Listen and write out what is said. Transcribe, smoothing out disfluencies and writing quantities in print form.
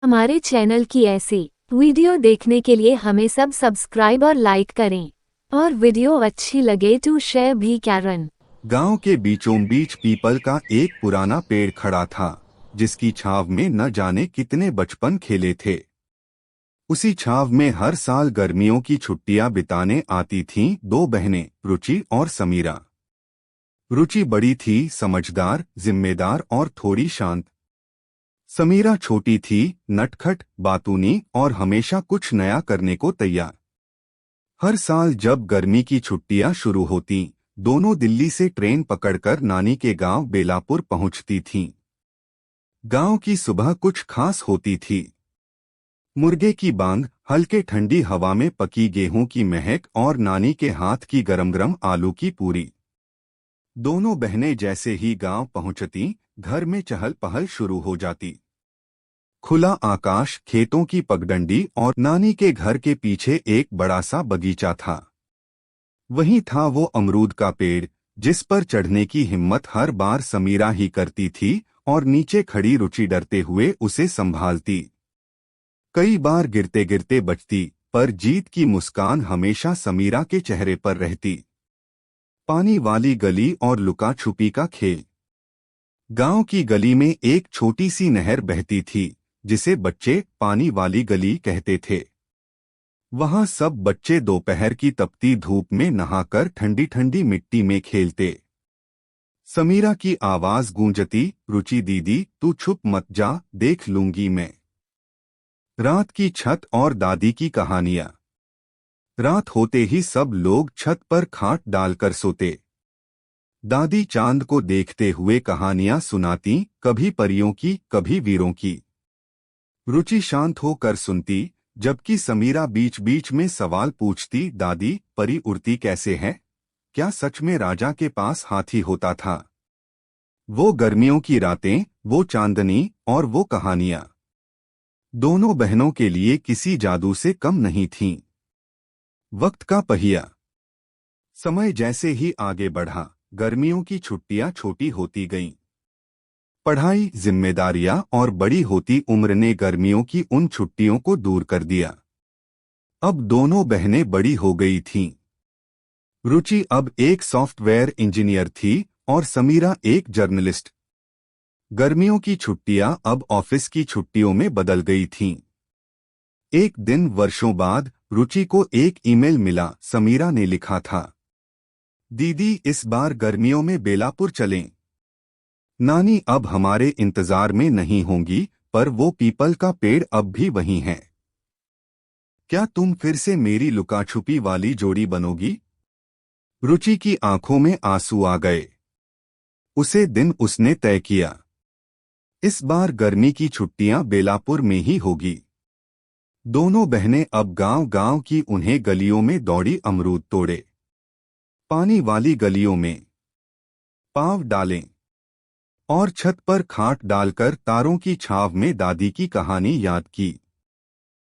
हमारे चैनल की ऐसी वीडियो देखने के लिए हमें सब सब्सक्राइब और लाइक करें और वीडियो अच्छी लगे तो शेयर भी करें। गांव के बीचों बीच पीपल का एक पुराना पेड़ खड़ा था, जिसकी छाव में न जाने कितने बचपन खेले थे। उसी छाव में हर साल गर्मियों की छुट्टियां बिताने आती थीं दो बहनें, रुचि और समीरा। रुचि बड़ी थी, समझदार, जिम्मेदार और थोड़ी शांत। समीरा छोटी थी, नटखट, बातूनी और हमेशा कुछ नया करने को तैयार। हर साल जब गर्मी की छुट्टियां शुरू होती, दोनों दिल्ली से ट्रेन पकड़कर नानी के गांव बेलापुर पहुंचती थीं। गांव की सुबह कुछ खास होती थी। मुर्गे की बांग, हल्के ठंडी हवा में पकी गेहूं की महक और नानी के हाथ की गरम-गरम आलू की पूरी। दोनों बहनें जैसे ही गांव पहुंचती, घर में चहल पहल शुरू हो जाती। खुला आकाश, खेतों की पगडंडी और नानी के घर के पीछे एक बड़ा सा बगीचा था। वहीं था वो अमरूद का पेड़, जिस पर चढ़ने की हिम्मत हर बार समीरा ही करती थी और नीचे खड़ी रुचि डरते हुए उसे संभालती। कई बार गिरते गिरते बचती, पर जीत की मुस्कान हमेशा समीरा के चेहरे पर रहती। पानी वाली गली और लुका छुपी का खेल। गांव की गली में एक छोटी सी नहर बहती थी, जिसे बच्चे पानी वाली गली कहते थे। वहां सब बच्चे दोपहर की तपती धूप में नहाकर ठंडी ठंडी मिट्टी में खेलते। समीरा की आवाज गूंजती, रुचि दीदी तू छुप मत जा, देख लूंगी मैं। रात की छत और दादी की कहानियां। रात होते ही सब लोग छत पर खाट डालकर सोते। दादी चांद को देखते हुए कहानियां सुनाती, कभी परियों की, कभी वीरों की। रुचि शांत होकर सुनती, जबकि समीरा बीच बीच में सवाल पूछती, दादी परी उड़ती कैसे है? क्या सच में राजा के पास हाथी होता था? वो गर्मियों की रातें, वो चांदनी और वो कहानियां, दोनों बहनों के लिए किसी जादू से कम नहीं थीं। वक्त का पहिया। समय जैसे ही आगे बढ़ा, गर्मियों की छुट्टियां छोटी होती गईं। पढ़ाई, जिम्मेदारियां और बड़ी होती उम्र ने गर्मियों की उन छुट्टियों को दूर कर दिया। अब दोनों बहनें बड़ी हो गई थीं। रुचि अब एक सॉफ्टवेयर इंजीनियर थी और समीरा एक जर्नलिस्ट। गर्मियों की छुट्टियां अब ऑफिस की छुट्टियों में बदल गई थीं। एक दिन वर्षों बाद रुचि को एक ईमेल मिला। समीरा ने लिखा था, दीदी इस बार गर्मियों में बेलापुर चलें। नानी अब हमारे इंतजार में नहीं होंगी, पर वो पीपल का पेड़ अब भी वहीं है। क्या तुम फिर से मेरी लुकाछुपी वाली जोड़ी बनोगी? रुचि की आंखों में आंसू आ गए। उसे दिन उसने तय किया। इस बार गर्मी की छुट्टियां बेलापुर में ही होगी। दोनों बहनें अब गांव-गांव की उन्हें गलियों में दौड़ी अमरूद तोड़े। पानी वाली गलियों में पांव डालें और छत पर खाट डालकर तारों की छाव में दादी की कहानी याद की।